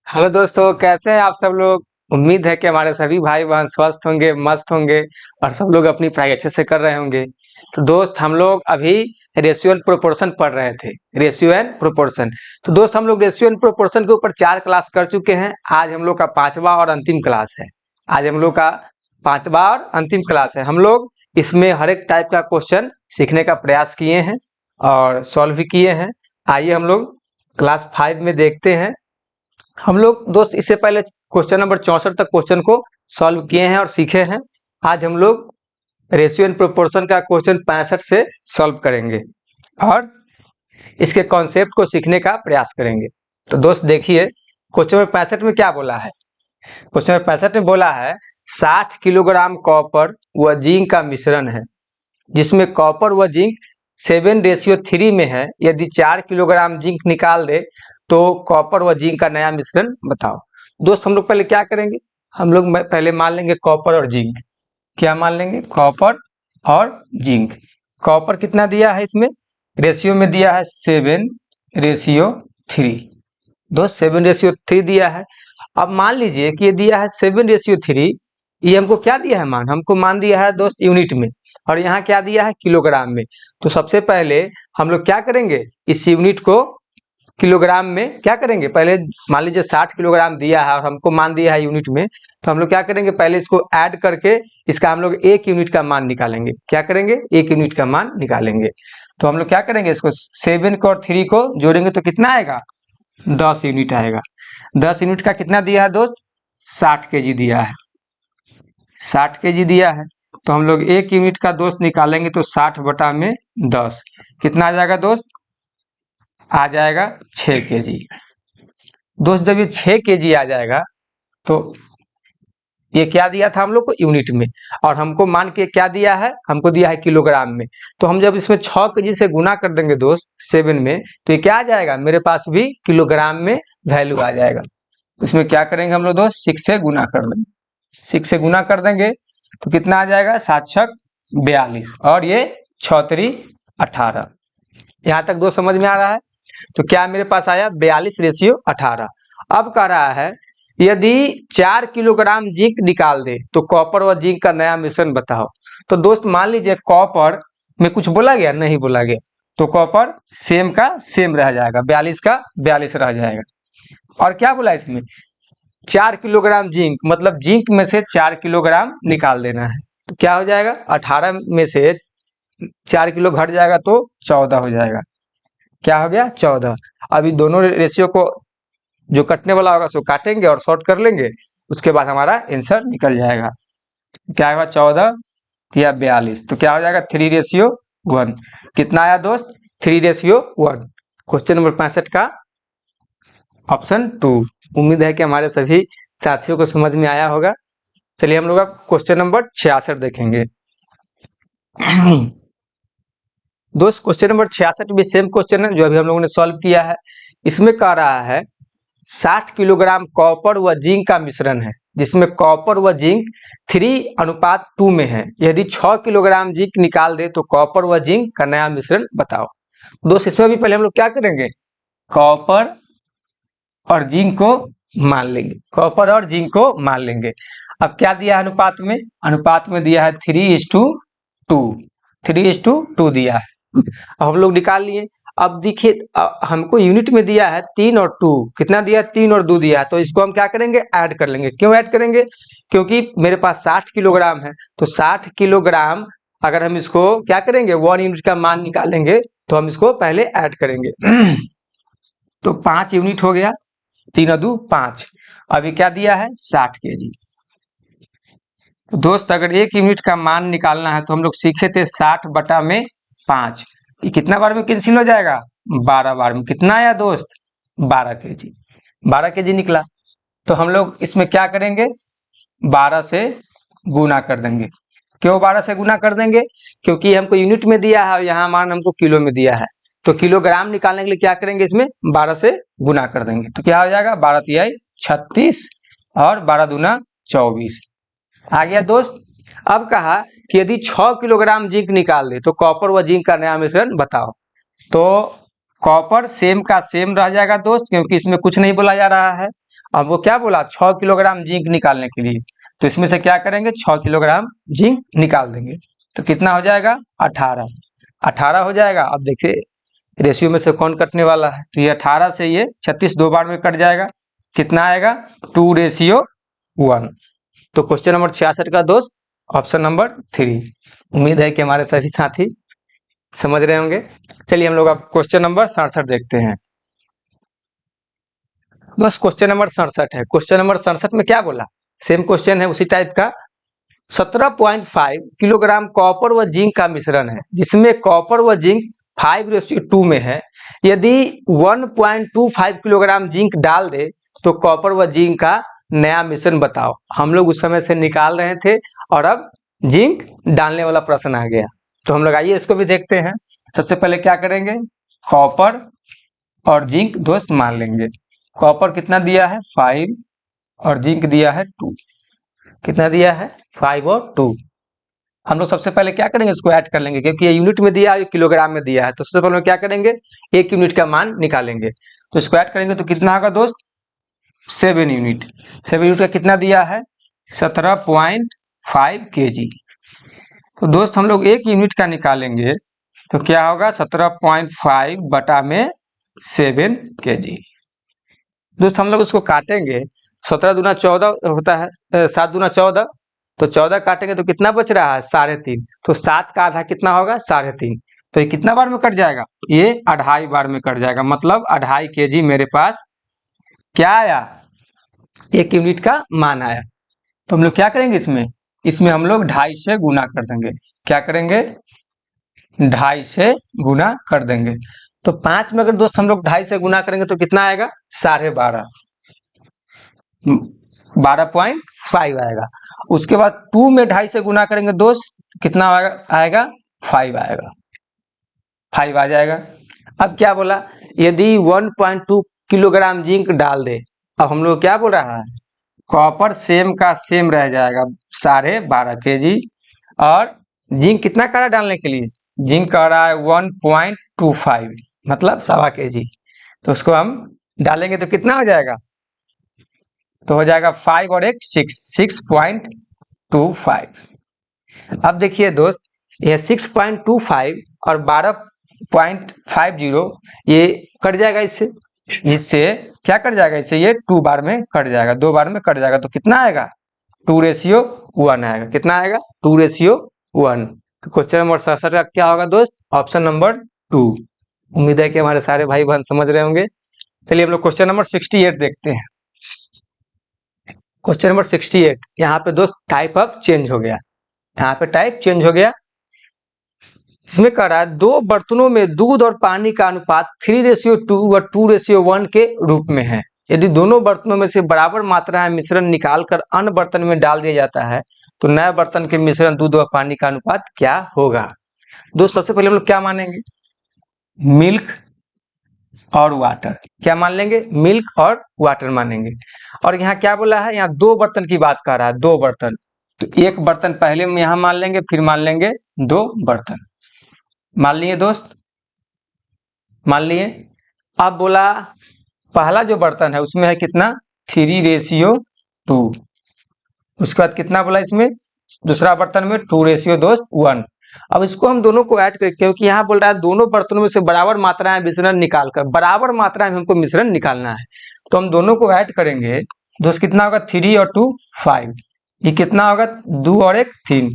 Hello दोस्तों, कैसे हैं आप सब लोग। उम्मीद है कि हमारे सभी भाई बहन स्वस्थ होंगे, मस्त होंगे और सब लोग अपनी पढ़ाई अच्छे से कर रहे होंगे। तो दोस्त, हम लोग अभी रेशियो एंड प्रोपोर्शन पढ़ रहे थे। Ratio and proportion. तो दोस्त, हम लोग रेशियो एंड प्रोपोर्शन के ऊपर 4 क्लास कर चुके हैं। आज हम लोग का 5वां और अंतिम क्लास है। आज हम लोग का 5वां और अंतिम क्लास है। हम लोग इसमें हर एक टाइप का क्वेश्चन सीखने का प्रयास किए हैं और सॉल्व भी किए हैं। आइए हम लोग क्लास 5 में देखते हैं। हम लोग दोस्त इससे पहले क्वेश्चन नंबर 64 तक क्वेश्चन को सॉल्व किए हैं और सीखे हैं। आज हम लोग रेशियो एंड प्रोपोर्शन का क्वेश्चन 65 से सॉल्व करेंगे और इसके कॉन्सेप्ट को सीखने का प्रयास करेंगे। तो दोस्त देखिए, क्वेश्चन नंबर 65 में क्या बोला है। क्वेश्चन नंबर 65 में बोला है 60 किलोग्राम कॉपर व जिंक का मिश्रण है, जिसमें कॉपर व जिंक 7:3 में है। यदि 4 किलोग्राम जिंक निकाल दे तो कॉपर व जिंक का नया मिश्रण बताओ। दोस्त, हम लोग पहले क्या करेंगे, हम लोग पहले मान लेंगे कॉपर और जिंक। क्या मान लेंगे? कॉपर और जिंक। कॉपर कितना दिया है इसमें, रेशियो में दिया है 7:3। दोस्त 7:3 दिया है। अब मान लीजिए कि ये दिया है 7:3। ये हमको क्या दिया है, मान हमको मान दिया है दोस्त यूनिट में, और यहाँ क्या दिया है, किलोग्राम में। तो सबसे पहले हम लोग क्या करेंगे, इस यूनिट को किलोग्राम में क्या करेंगे। पहले मान लीजिए 60 किलोग्राम दिया है और हमको मान दिया है यूनिट में, तो हम लोग क्या करेंगे, पहले इसको ऐड करके इसका हम लोग 1 यूनिट का मान निकालेंगे। क्या करेंगे, 1 यूनिट का मान निकालेंगे। तो हम लोग क्या करेंगे, इसको 7 को और 3 को जोड़ेंगे तो कितना आएगा, 10 यूनिट आएगा। 10 यूनिट का कितना दिया है दोस्त, 60 केजी दिया है। 60 केजी दिया है, तो हम लोग 1 यूनिट का दोस्त निकालेंगे तो 60/10 कितना आ जाएगा दोस्त, आ जाएगा 6 केजी। दोस्त जब ये 6 केजी आ जाएगा तो ये क्या दिया था हम लोग को, यूनिट में, और हमको मान के क्या दिया है, हमको दिया है किलोग्राम में। तो हम जब इसमें 6 केजी से गुना कर देंगे दोस्त 7 में, तो ये क्या आ जाएगा, मेरे पास भी किलोग्राम में वैल्यू आ जाएगा। इसमें क्या करेंगे हम लोग दोस्त, 6 से गुना कर देंगे। 6 से गुना कर देंगे तो कितना आ जाएगा, 7×6=42 और ये 6×3=18। यहाँ तक दोस्त समझ में आ रहा है। तो क्या मेरे पास आया, 42:18। अब कह रहा है यदि 4 किलोग्राम जिंक निकाल दे तो कॉपर व जिंक का नया मिश्रण बताओ। तो दोस्त मान लीजिए कॉपर में कुछ बोला गया, नहीं बोला गया, तो कॉपर सेम का सेम रह जाएगा, 42 का 42 रह जाएगा। और क्या बोला इसमें, 4 किलोग्राम जिंक, मतलब जिंक में से 4 किलोग्राम निकाल देना है। तो क्या हो जाएगा, 18 में से 4 किलो घट जाएगा तो 14 हो जाएगा। क्या हो गया, 14। अभी दोनों रेशियो को जो कटने वाला होगा सो काटेंगे और शॉर्ट कर लेंगे, उसके बाद हमारा आंसर निकल जाएगा। क्या होगा, 14 या 42, तो क्या हो जाएगा 3:1। कितना आया दोस्त, 3:1। क्वेश्चन नंबर 65 का ऑप्शन 2। उम्मीद है कि हमारे सभी साथियों को समझ में आया होगा। चलिए हम लोग अब क्वेश्चन नंबर 66 देखेंगे। दोस्त क्वेश्चन नंबर 66 भी सेम क्वेश्चन है जो अभी हम लोगों ने सॉल्व किया है। इसमें कह रहा है 60 किलोग्राम कॉपर व जिंक का मिश्रण है, जिसमें कॉपर व जिंक 3:2 में है। यदि 6 किलोग्राम जिंक निकाल दे तो कॉपर व जिंक का नया मिश्रण बताओ। दोस्त इसमें भी पहले हम लोग क्या करेंगे, कॉपर और जिंक को मान लेंगे, कॉपर और जिंक को मान लेंगे। अब क्या दिया है अनुपात में, अनुपात में दिया है 3:2। 3:2 दिया है। अब हम लोग निकाल लिए। अब देखिए हमको यूनिट में दिया है 3 और 2, कितना दिया है, 3 और 2 दिया है। तो इसको हम क्या करेंगे, ऐड कर लेंगे। क्यों ऐड करेंगे, क्योंकि मेरे पास 60 किलोग्राम है, तो 60 किलोग्राम अगर हम इसको क्या करेंगे, 1 यूनिट का मान निकालेंगे तो हम इसको पहले ऐड करेंगे। तो 5 यूनिट हो गया, 3 और 2 5। अभी क्या दिया है, 60 केजी। तो दोस्त अगर 1 यूनिट का मान निकालना है तो हम लोग सीखे थे 60/5। ये कितना बार में कैंसिल हो जाएगा, 12 बार में। कितना आया दोस्त, 12 केजी। 12 केजी निकला। तो हम लोग इसमें क्या करेंगे, 12 से गुना कर देंगे। क्यों 12 से गुना कर देंगे, क्योंकि हमको यूनिट में दिया है और यहाँ मान हमको किलो में दिया है। तो किलोग्राम निकालने के लिए क्या करेंगे, इसमें 12 से गुना कर देंगे। तो क्या हो जाएगा, 12×3=36 और 12×2=24 आ गया दोस्त। अब कहा कि यदि 6 किलोग्राम जिंक निकाल दे तो कॉपर व जिंक का नया मिश्रण बताओ। तो कॉपर सेम का सेम रह जाएगा दोस्त, क्योंकि इसमें कुछ नहीं बोला जा रहा है। अब वो क्या बोला, 6 किलोग्राम जिंक निकालने के लिए, तो इसमें से क्या करेंगे, 6 किलोग्राम जिंक निकाल देंगे। तो कितना हो जाएगा, 18। 18 हो जाएगा। अब देखिए रेशियो में से कौन कटने वाला है, तो ये 18 से ये 36 दो बार में कट जाएगा, कितना आएगा, 2:1। तो क्वेश्चन नंबर 66 का दोस्त ऑप्शन नंबर 3। उम्मीद है कि हमारे सभी साथी समझ रहे होंगे। चलिए हम लोग अब क्वेश्चन नंबर 67 देखते हैं। बस क्वेश्चन नंबर 67 है। क्वेश्चन नंबर 67 में क्या बोला, सेम क्वेश्चन है उसी टाइप का। 17.5 किलोग्राम कॉपर व जिंक का मिश्रण है, जिसमें कॉपर व जिंक 5:2 में है। यदि 1.25 किलोग्राम जिंक डाल दे तो कॉपर व जिंक का नया मिश्रण बताओ। हम लोग उस समय से निकाल रहे थे और अब जिंक डालने वाला प्रश्न आ गया। तो हम लोग आइए इसको भी देखते हैं। सबसे पहले क्या करेंगे, कॉपर और जिंक दोस्त मान लेंगे। कॉपर कितना दिया है, 5 और जिंक दिया है 2। कितना दिया है, 5 और 2। हम लोग सबसे पहले क्या करेंगे, इसको ऐड कर लेंगे, क्योंकि ये यूनिट में दिया है, किलोग्राम में दिया है। तो सबसे पहले क्या करेंगे, 1 यूनिट का मान निकालेंगे। तो इसको ऐड करेंगे तो कितना होगा दोस्त, 7 यूनिट। 7 यूनिट का कितना दिया है, 17.5 kg। तो दोस्त हम लोग 1 यूनिट का निकालेंगे तो क्या होगा, 17.5 बटा में 7 kg। दोस्त हम लोग उसको काटेंगे, 17 दूना 14 होता है, 7 दूना 14, तो 14 काटेंगे तो कितना बच रहा है, 3.5। तो 7 का आधा कितना होगा, 3.5। तो ये कितना बार में कट जाएगा, ये 2.5 बार में कट जाएगा। मतलब 2.5 kg मेरे पास क्या आया, 1 यूनिट का मान आया। तो हम लोग क्या करेंगे, इसमें हम लोग 2.5 से गुना कर देंगे। क्या करेंगे, 2.5 से गुना कर देंगे। तो 5 में अगर दोस्त हम लोग 2.5 से गुना करेंगे तो कितना आएगा, 12.5, 12.5 आएगा। उसके बाद 2 में 2.5 से गुना करेंगे दोस्त, कितना आएगा, 5 आएगा, 5 आ जाएगा। अब क्या बोला, यदि 1.2 किलोग्राम जिंक डाल दे। अब हम लोग क्या बोल रहा है, कॉपर सेम का सेम रह जाएगा, 12.5 kg। और जिंक कितना कह रहा है डालने के लिए, जिंक कह रहा है 1.25, मतलब 1.25 kg। तो उसको हम डालेंगे तो कितना हो जाएगा, तो हो जाएगा 5 और 1 6.25। अब देखिए दोस्त, ये 6.25 और 12.50 ये कट जाएगा, इससे क्या कट जाएगा, इससे ये 2 बार में कट जाएगा, 2 बार में कट जाएगा। तो कितना आएगा, 2:1 आएगा। कितना आएगा, 2:1। तो क्वेश्चन नंबर 67 का क्या होगा दोस्त, ऑप्शन नंबर 2। उम्मीद है कि हमारे सारे भाई बहन समझ रहे होंगे। चलिए हम लोग क्वेश्चन नंबर 68 देखते हैं। क्वेश्चन नंबर 68, यहाँ पे दोस्त टाइप ऑफ चेंज हो गया, यहाँ पे टाइप चेंज हो गया। इसमें कह रहा है 2 बर्तनों में दूध और पानी का अनुपात 3:2 व 2:1 के रूप में है। यदि दोनों बर्तनों में से बराबर मात्रा में मिश्रण निकालकर अन्य बर्तन में डाल दिया जाता है तो नए बर्तन के मिश्रण दूध और पानी का अनुपात क्या होगा। दोस्त सबसे पहले हम लोग क्या मानेंगे, मिल्क और वाटर। क्या मान लेंगे, मिल्क और वाटर मानेंगे। और यहाँ क्या बोला है, यहाँ 2 बर्तन की बात कर रहा है, 2 बर्तन। तो 1 बर्तन पहले में यहाँ मान लेंगे, फिर मान लेंगे 2 बर्तन। मान लिए दोस्त, मान लिए। अब बोला पहला जो बर्तन है उसमें है कितना, 3:2। उसके बाद कितना बोला इसमें, दूसरा बर्तन में 2:1। अब इसको हम दोनों को ऐड करें, क्योंकि यहाँ बोल रहा है दोनों बर्तनों में से बराबर मात्रा में मिश्रण निकालकर, बराबर मात्रा में हमको मिश्रण निकालना है। तो हम दोनों को ऐड करेंगे दोस्त, कितना होगा, 3 और 2 5। ये कितना होगा, 2 और 1 3।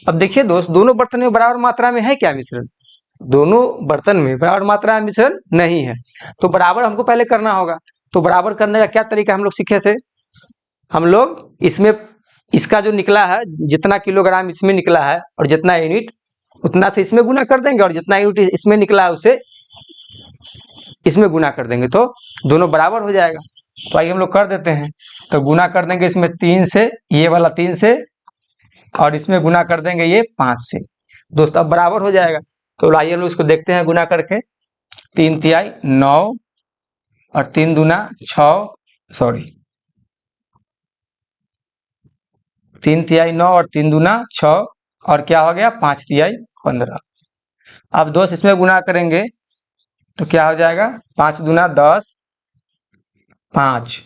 अब देखिए दोस्त, दोनों बर्तन में बराबर मात्रा में है क्या मिश्रण, दोनों बर्तन में बराबर मात्रा में मिश्रण नहीं है। तो बराबर हमको पहले करना होगा। तो बराबर करने का क्या तरीका हम लोग सीखे थे, हम लोग इसमें इसका जो निकला है, जितना किलोग्राम इसमें निकला है और जितना यूनिट, उतना से इसमें गुना कर देंगे, और जितना यूनिट इसमें निकला है उसे इसमें गुना कर देंगे, तो दोनों बराबर हो जाएगा। तो आइए हम लोग कर देते हैं। तो गुना कर देंगे इसमें 3 से, ये वाला 3 से, और इसमें गुना कर देंगे ये 5 से। दोस्त अब बराबर हो जाएगा। तो आइए हम लोग इसको देखते हैं गुना करके। 3 तिहाई 9 और 3 दूना 6, सॉरी 3 तिहाई 9 और 3 दूना 6, और क्या हो गया, 5 तिहाई 15। अब दोस्त इसमें गुना करेंगे तो क्या हो जाएगा, 5 दूना 10, 5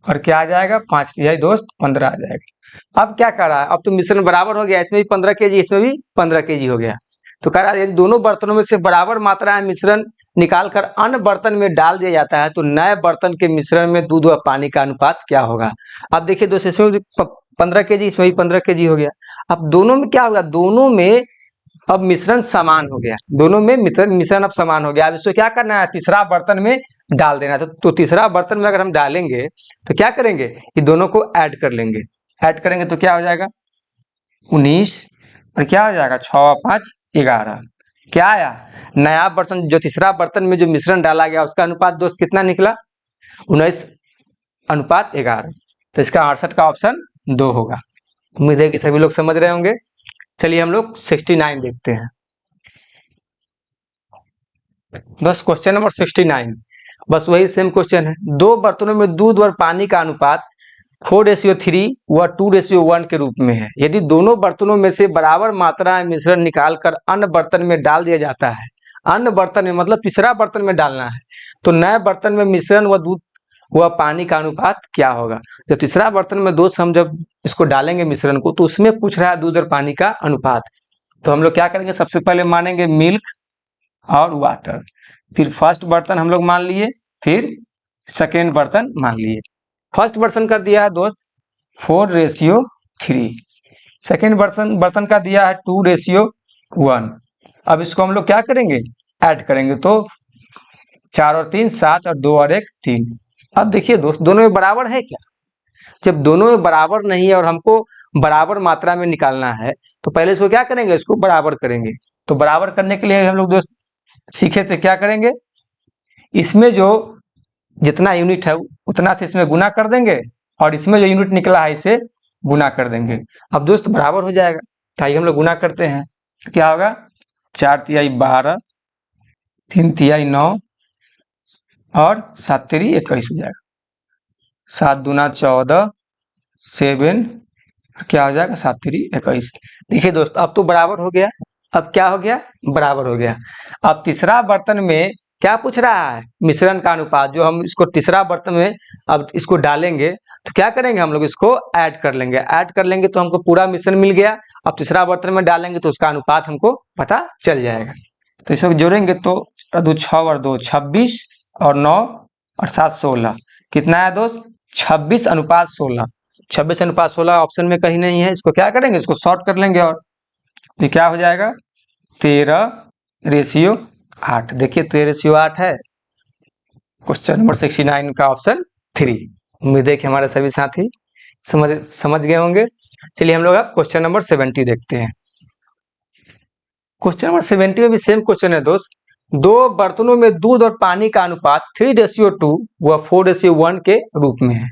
और क्या आ जाएगा 5 दोस्त 15 आ जाएगा। अब क्या कर रहा है, अब तो मिश्रण बराबर हो गया, इसमें भी 15 केजी इसमें भी 15 केजी हो गया। तो कह रहा है यदि दोनों बर्तनों में से बराबर मात्रा में मिश्रण निकाल कर अन्य बर्तन में डाल दिया जाता है तो नए बर्तन के मिश्रण में दूध व पानी का अनुपात क्या होगा। अब देखिए दोस्त, इसमें भी 15 केजी इसमें भी 15 केजी हो गया। अब दोनों में क्या होगा, दोनों में अब मिश्रण समान हो गया, दोनों में मिश्रण अब समान हो गया। अब इसको क्या करना है, तीसरा बर्तन में डाल देना है। तो तीसरा बर्तन में अगर हम डालेंगे तो क्या करेंगे, ये दोनों को ऐड कर लेंगे। ऐड करेंगे तो क्या हो जाएगा 19 और क्या हो जाएगा 6 और 5 11। क्या आया, नया बर्तन जो तीसरा बर्तन में जो मिश्रण डाला गया उसका अनुपात दोस्त कितना निकला 19:11। तो इसका 68 का ऑप्शन 2 होगा। उम्मीद है कि सभी लोग समझ रहे होंगे। चलिए हम लोग 69 देखते हैं। बस क्वेश्चन नंबर 69, बस वही सेम क्वेश्चन है। दो बर्तनों में दूध और पानी का अनुपात 4:3 व 2:1 के रूप में है। यदि दोनों बर्तनों में से बराबर मात्रा में मिश्रण निकालकर अन्य बर्तन में डाल दिया जाता है, अन्य बर्तन में मतलब तीसरा बर्तन में डालना है, तो नए बर्तन में मिश्रण व दूध व पानी का अनुपात क्या होगा। जब तीसरा बर्तन में दोस्त हम जब इसको डालेंगे मिश्रण को, तो उसमें पूछ रहा है दूध और पानी का अनुपात। तो हम लोग क्या करेंगे, सबसे पहले मानेंगे मिल्क और वाटर, फिर फर्स्ट बर्तन हम लोग मान लिए, फिर सेकेंड बर्तन मान लिए। फर्स्ट बर्तन का दिया है दोस्त 4:3, सेकेंड बर्तन का दिया है 2:1। अब इसको हम लोग क्या करेंगे, ऐड करेंगे, तो 4 और 3 7 और 2 और 1 3। अब देखिए दोस्त, दोनों में बराबर है क्या। जब दोनों में बराबर नहीं है और हमको बराबर मात्रा में निकालना है, तो पहले इसको क्या करेंगे, इसको बराबर करेंगे। तो बराबर करने के लिए हम लोग दोस्त सीखे थे क्या करेंगे, इसमें जो जितना यूनिट है उतना से इसमें गुना कर देंगे और इसमें जो यूनिट निकला है इसे गुना कर देंगे। अब दोस्त बराबर हो जाएगा। तो आइए हम लोग गुना करते हैं। क्या होगा, 4 तिहाई 12, 3 तिहाई 9 और 7 तिरी 21 हो जाएगा। 7 दूना 14, 7 क्या हो जाएगा 7 तिरी 21। देखिए दोस्त, अब तो बराबर हो गया। अब क्या हो गया, बराबर हो गया। अब तीसरा बर्तन में क्या पूछ रहा है, मिश्रण का अनुपात। जो हम इसको तीसरा बर्तन में अब इसको डालेंगे तो क्या करेंगे, हम लोग इसको ऐड कर लेंगे। ऐड कर लेंगे तो हमको पूरा मिश्रण मिल गया। अब तीसरा बर्तन में डालेंगे तो उसका अनुपात हमको पता चल जाएगा। तो इसको जोड़ेंगे तो 6 और 2 26 और 9 और 7 16। कितना है दोस्त, 26:16। 26:16 ऑप्शन में कहीं नहीं है। इसको क्या करेंगे, इसको शॉर्ट कर लेंगे और तो क्या हो जाएगा 13:8। देखिए 13:8 है क्वेश्चन नंबर 69 का ऑप्शन 3। उम्मीद है कि हमारे सभी साथी समझ गए होंगे। चलिए हम लोग अब क्वेश्चन नंबर 70 देखते हैं। क्वेश्चन नंबर 70 में भी सेम क्वेश्चन है दोस्त। दो बर्तनों में दूध और पानी का अनुपात 3:2 व 4:1 के रूप में है।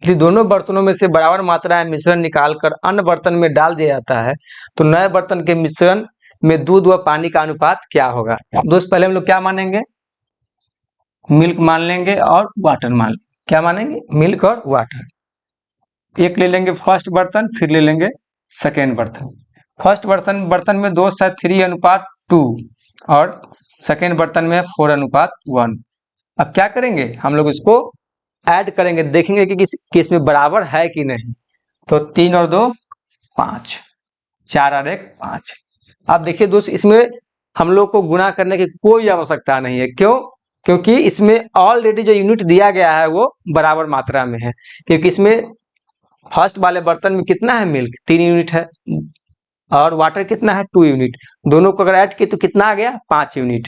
यदि दोनों बर्तनों में से बराबर मात्रा में मिश्रण निकालकर अन्य बर्तन में डाल दिया जाता है तो नए बर्तन के मिश्रण में दूध व पानी का अनुपात क्या होगा। दोस्त पहले हम लोग क्या मानेंगे, मिल्क मान लेंगे और वाटर मान लेंगे। क्या मानेंगे, मिल्क और वाटर। एक ले लेंगे फर्स्ट बर्तन, फिर ले लेंगे सेकेंड बर्तन। फर्स्ट बर्तन में दोस्त है 3:2 और सेकेंड बर्तन में 4:1। अब क्या करेंगे, हम लोग इसको ऐड करेंगे, देखेंगे कि इसमें बराबर है कि नहीं। तो 3 और 2 5, 4 और 1 5। अब देखिए दोस्त, इसमें हम लोग को गुना करने की कोई आवश्यकता नहीं है। क्यों, क्योंकि इसमें ऑलरेडी जो यूनिट दिया गया है वो बराबर मात्रा में है। क्योंकि इसमें फर्स्ट वाले बर्तन में कितना है, मिल्क 3 यूनिट है और वाटर कितना है 2 यूनिट। दोनों को अगर ऐड किए तो कितना आ गया 5 यूनिट।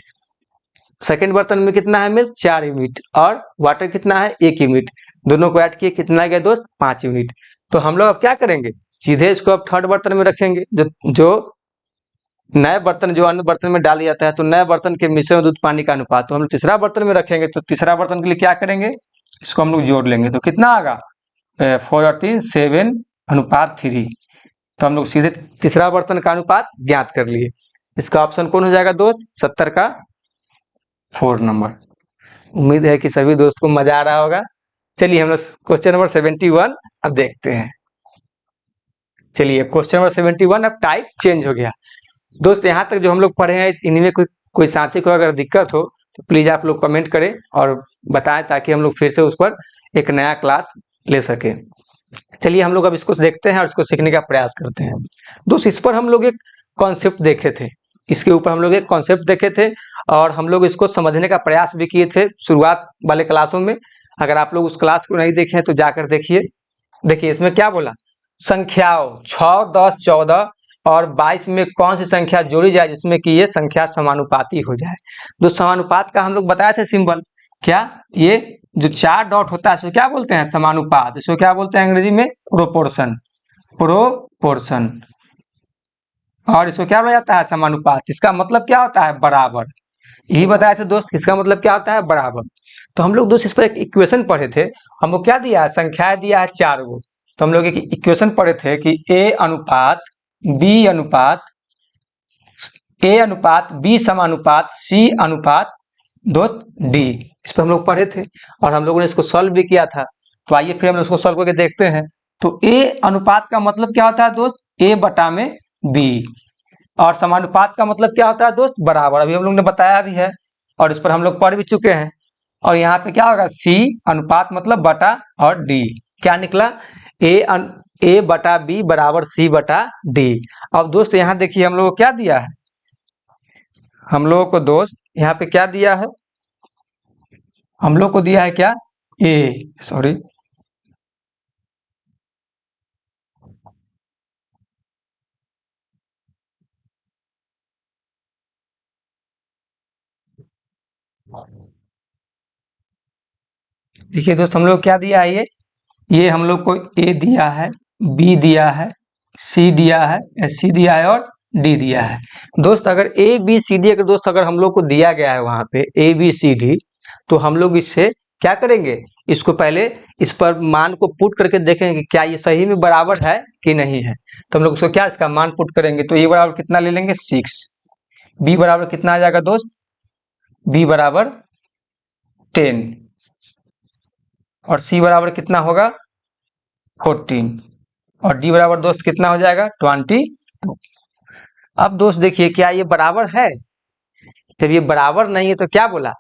सेकेंड बर्तन में कितना है, मिल्क 4 यूनिट और वाटर कितना है 1 यूनिट। दोनों को ऐड किए कितना आ गया दोस्त 5 यूनिट। तो हम लोग अब क्या करेंगे, सीधे इसको अब थर्ड बर्तन में रखेंगे। जो नए बर्तन जो अन्य बर्तन में डाल दिया जाता है तो नए बर्तन के मिश्रण दूध पानी का अनुपात तो हम लोग तीसरा बर्तन में रखेंगे। तो तीसरा बर्तन के लिए क्या करेंगे, इसको हम लोग जोड़ लेंगे। तो कितना आएगा 4 और 3 7:3। तो हम लोग सीधे तीसरा बर्तन का अनुपात ज्ञात कर लिए। इसका ऑप्शन कौन हो जाएगा दोस्त, 70 का 4 नंबर। उम्मीद है कि सभी दोस्त को मजा आ रहा होगा। चलिए हम लोग क्वेश्चन नंबर 71 अब देखते हैं। चलिए क्वेश्चन नंबर 71 अब टाइप चेंज हो गया। दोस्त यहाँ तक जो हम लोग पढ़े हैं इनमें कोई साथी को अगर दिक्कत हो तो प्लीज आप लोग कमेंट करें और बताएं, ताकि हम लोग फिर से उस पर एक नया क्लास ले सके। चलिए हम लोग अब इसको देखते हैं और इसको सीखने का प्रयास करते हैं। दोस्त इस पर हम लोग एक कॉन्सेप्ट देखे थे, इसके ऊपर हम लोग एक कॉन्सेप्ट देखे थे और हम लोग इसको समझने का प्रयास भी किए थे शुरुआत वाले क्लासों में। अगर आप लोग उस क्लास को नहीं देखे हैं तो जाकर देखिए। देखिए इसमें क्या बोला, संख्याओं 6, 10, 14 और 22 में कौन सी संख्या जोड़ी जाए जिसमें कि ये संख्या समानुपाती हो जाए। तो समानुपात का हम लोग बताए थे सिंबल, क्या ये जो 4 डॉट होता है इसको क्या बोलते हैं, समानुपात। इसको क्या बोलते हैं अंग्रेजी में, प्रोपोर्शन, प्रोपोर्शन। और इसको क्या बोला जाता है, समानुपात। इसका मतलब क्या होता है, बराबर। यही बताया था दोस्त, इसका मतलब क्या होता है, बराबर। तो हम लोग दोस्त इस पर एक इक्वेशन पढ़े थे, हमको क्या दिया है, संख्याएं दिया है 4 गो। तो हम लोग एक इक्वेशन पढ़े थे कि ए अनुपात बी समानुपात सी अनुपात दोस्त डी। इस पर हम लोग पढ़े थे और हम लोगों ने इसको सॉल्व भी किया था। तो आइए फिर हम लोग इसको सॉल्व करके देखते हैं। तो ए अनुपात का मतलब क्या होता है दोस्त, ए बटा में बी। और समानुपात का मतलब क्या होता है दोस्त, बराबर। अभी हम लोग ने बताया भी है और इस पर हम लोग पढ़ भी चुके हैं। और यहाँ पे क्या होगा, सी अनुपात मतलब बटा, और डी क्या निकला, ए बटा बी बराबर सी बटा डी। अब दोस्त यहाँ देखिए हम लोग को क्या दिया है, हम लोगों को दोस्त यहाँ पे क्या दिया है, हम लोग को दिया है क्या, ए सॉरी देखिए दोस्त हम लोग क्या दिया है, ये हम लोग को ए दिया है, बी दिया है, सी दिया है, सी दिया है और डी दिया है। दोस्त अगर ए बी सी डी, अगर दोस्त अगर हम लोग को दिया गया है वहां पे ए बी सी डी, तो हम लोग इससे क्या करेंगे, इसको पहले इस पर मान को पुट करके देखेंगे कि क्या ये सही में बराबर है कि नहीं है। तो हम लोग उसको क्या, इसका मान पुट करेंगे। तो ए बराबर कितना ले लेंगे, 6। बी बराबर कितना आ जाएगा दोस्त, बी बराबर 10 और सी बराबर कितना होगा, 14 और डी बराबर दोस्त कितना हो जाएगा, 22। अब दोस्त देखिए क्या ये बराबर है, जब ये बराबर नहीं है तो क्या बोला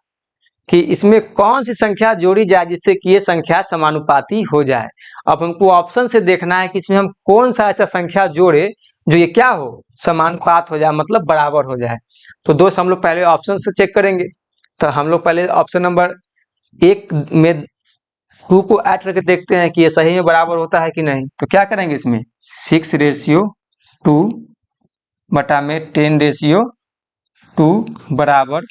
कि इसमें कौन सी संख्या जोड़ी जाए जिससे कि ये संख्या समानुपाती हो जाए। अब हमको ऑप्शन से देखना है कि इसमें हम कौन सा ऐसा संख्या जोड़े जो ये क्या हो, समानुपात हो जाए, मतलब बराबर हो जाए। तो दोस्त हम लोग पहले ऑप्शन से चेक करेंगे। तो हम लोग पहले ऑप्शन नंबर 1 में 2 को ऐड करके देखते हैं कि ये सही में बराबर होता है कि नहीं। तो क्या करेंगे, इसमें 6:2 बटा में 10:2 बराबर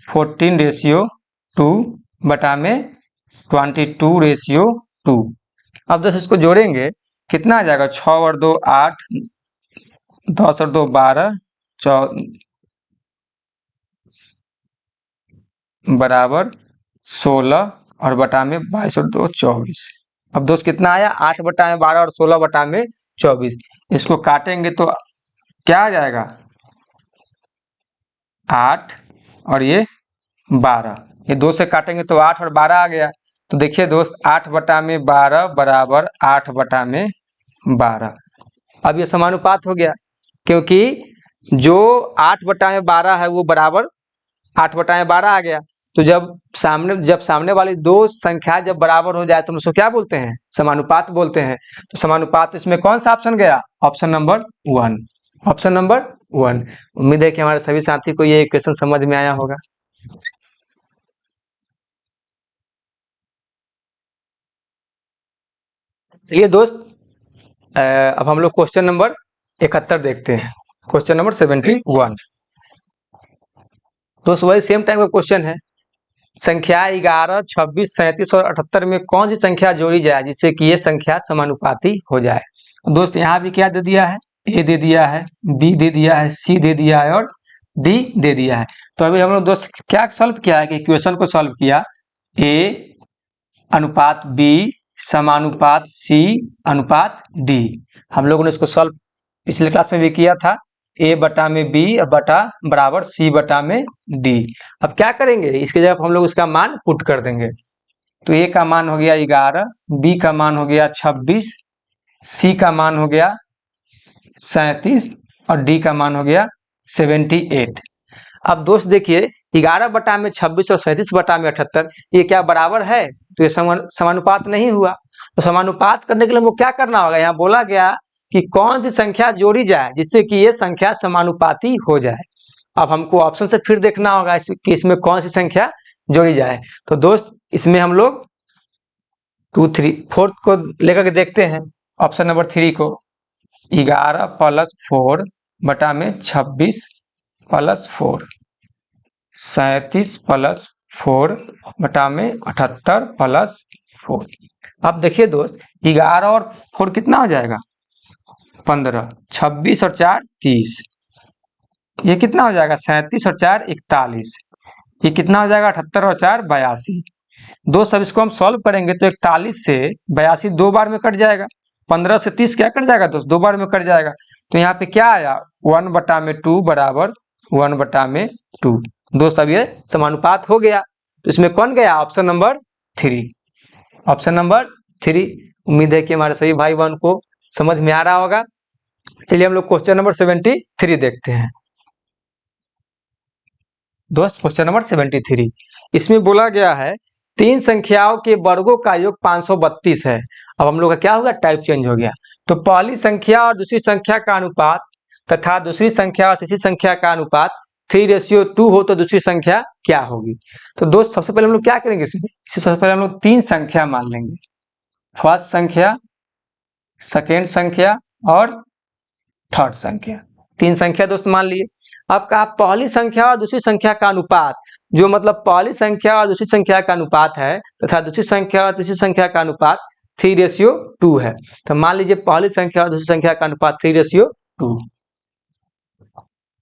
14:2 बटा में 22:2। अब दोस्त इसको जोड़ेंगे कितना आ जाएगा, 6 और 2 8, 10 और 2 12 बराबर 16 और बटा में 22 और 2 24। अब दोस्त कितना आया, 8 बटा में 12 और 16 बटा में 24। इसको काटेंगे तो क्या आ जाएगा, 8 और ये 12, ये 2 से काटेंगे तो 8 और 12 आ गया। तो देखिए दोस्त 8 बटा में 12 बराबर 8 बटा में 12। अब ये समानुपात हो गया, क्योंकि जो 8 बटा में 12 है वो बराबर 8 बटा में 12 आ गया। तो जब सामने वाली दो संख्या जब बराबर हो जाए तो हम उसको क्या बोलते हैं, समानुपात बोलते हैं। तो समानुपात इसमें कौन सा ऑप्शन गया, ऑप्शन नंबर 1, ऑप्शन नंबर 1। उम्मीद है कि हमारे सभी साथी को ये इक्वेशन समझ में आया होगा। चलिए दोस्त अब हम लोग क्वेश्चन नंबर 71 देखते हैं, क्वेश्चन नंबर 71। दोस्त वही सेम टाइम का क्वेश्चन है, संख्या 11, 26, 37 और 78 में कौन सी संख्या जोड़ी जाए जिससे कि ये संख्या समानुपाती हो जाए। दोस्त यहाँ भी क्या दे दिया है, ए दे दिया है, बी दे दिया है, सी दे दिया है और डी दे दिया है। तो अभी हम लोग दोस्त क्या सॉल्व किया है कि इक्वेशन को सॉल्व किया, ए अनुपात बी समानुपात सी अनुपात डी। हम लोगों ने इसको सॉल्व पिछले क्लास में भी किया था, ए बटा में बी बटा बराबर सी बटा में डी। अब क्या करेंगे, इसके जगह हम लोग इसका मान पुट कर देंगे। तो ए का मान हो गया 11, बी का मान हो गया 26, सी का मान हो गया 37 और डी का मान हो गया 78। अब दोस्त देखिए 11 बटा में 26 और 37 बटा में 78 ये क्या बराबर है, तो ये समानुपात नहीं हुआ। तो समानुपात करने के लिए हमको क्या करना होगा, यहाँ बोला गया कि कौन सी संख्या जोड़ी जाए जिससे कि ये संख्या समानुपाती हो जाए। अब हमको ऑप्शन से फिर देखना होगा कि इसमें कौन सी संख्या जोड़ी जाए। तो दोस्त इसमें हम लोग 2, 3, 4 को लेकर के देखते हैं। ऑप्शन नंबर 3 को 11 + 4 बटा में 26 + 4, 37 + 4 बटा में 78 + 4। अब देखिए दोस्त 11 और 4 कितना हो जाएगा 15, 26 और 4 30, ये कितना हो जाएगा 37 और 4 41, ये कितना हो जाएगा 78 और 4 82। दोस्त अब इसको हम सॉल्व करेंगे तो 41 से 82 दो बार में कट जाएगा, 15 से 30 क्या कट जाएगा दोस्त, दो बार में कट जाएगा। तो यहाँ पे क्या आया 1/2 बराबर 1/2। दोस्त अब ये समानुपात हो गया। तो इसमें कौन गया ऑप्शन नंबर 3, ऑप्शन नंबर 3। उम्मीद है कि हमारे सभी भाई बहन को समझ में आ रहा होगा। चलिए हम लोग क्वेश्चन नंबर 73 देखते हैं। दोस्त क्वेश्चन नंबर 73, इसमें बोला गया है 3 संख्याओं के वर्गों का योग 532 है। अब हम लोग का क्या होगा, टाइप चेंज हो गया। तो पहली संख्या और दूसरी संख्या का अनुपात तथा दूसरी संख्या और तीसरी संख्या का अनुपात 3:2 हो तो दूसरी संख्या क्या होगी। तो दोस्त सबसे पहले हम लोग क्या करेंगे, इसमें सबसे पहले हम लोग 3 संख्या मान लेंगे, फर्स्ट संख्या, सेकेंड संख्या और थर्ड संख्या। 3 संख्या दोस्त मान लिए। अब कहा पहली संख्या और दूसरी संख्या का अनुपात, जो मतलब पहली संख्या और दूसरी संख्या का अनुपात है तथा दूसरी संख्या और तीसरी संख्या का अनुपात 3:2 है। तो मान लीजिए पहली संख्या और दूसरी संख्या का अनुपात 3:2।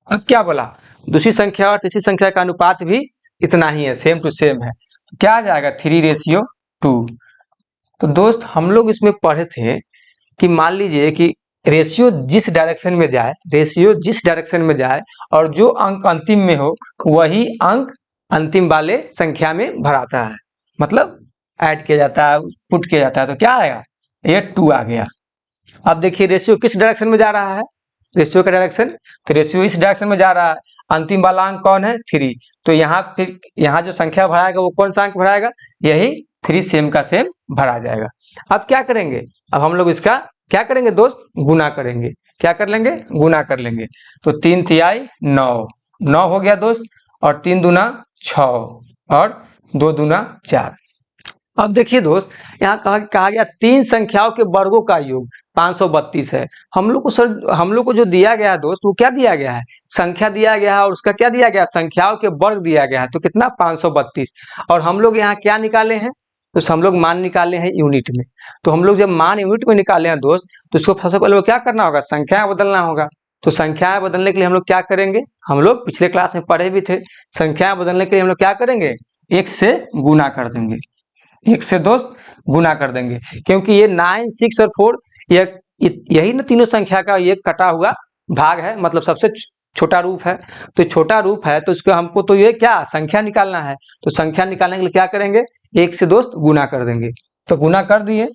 अब क्या बोला, दूसरी संख्या और तीसरी संख्या का अनुपात भी इतना ही है, सेम टू सेम है। तो क्या आ जाएगा 3:2। तो दोस्त हम लोग इसमें पढ़े थे कि मान लीजिए कि रेशियो जिस डायरेक्शन में जाए, रेशियो जिस डायरेक्शन में जाए और जो अंक अंतिम में हो वही अंक अंतिम वाले संख्या में भराता है, मतलब ऐड किया जाता है, पुट किया जाता है। तो क्या आएगा, ये 2 आ गया। अब देखिए रेशियो किस डायरेक्शन में जा रहा है, रेशियो का डायरेक्शन, तो रेशियो इस डायरेक्शन में जा रहा है। अंतिम वाला अंक कौन है 3, तो यहाँ फिर यहाँ जो संख्या भराएगा वो कौन सा अंक भराएगा, यही 3 सेम का सेम भरा जाएगा। अब क्या करेंगे, अब हम लोग इसका क्या करेंगे दोस्त, गुना करेंगे। क्या कर लेंगे, गुना कर लेंगे। तो 3 तिहाई 9, 9 हो गया दोस्त, और 3 दूना 6 और 2 दूना 4। अब देखिए दोस्त यहाँ कहा गया 3 संख्याओं के वर्गों का योग 532 है। हम लोग को जो दिया गया है दोस्त, वो क्या दिया गया है, संख्या दिया गया है और उसका क्या दिया गया, संख्याओं के वर्ग दिया गया है। तो कितना 532, और हम लोग यहाँ क्या निकाले हैं, तो हम लोग मान निकाले हैं यूनिट में। तो हम लोग जब मान यूनिट में निकाले हैं दोस्त, तो इसको सबसे पहले क्या करना होगा, संख्याएं बदलना होगा। तो संख्याएं बदलने के लिए हम लोग क्या करेंगे, हम लोग पिछले क्लास में पढ़े भी थे, संख्याएं बदलने के लिए हम लोग क्या करेंगे, 1 से गुना कर देंगे, 1 से दोस्त गुना कर देंगे। क्योंकि ये 9, 6 और 4 यही ना तीनों संख्या का ये कटा हुआ भाग है, मतलब सबसे छोटा रूप है। तो छोटा रूप है तो इसको हमको तो ये क्या संख्या निकालना है। तो संख्या निकालने के लिए क्या करेंगे, 1 से दोस्त गुना कर देंगे। तो गुना कर दिए।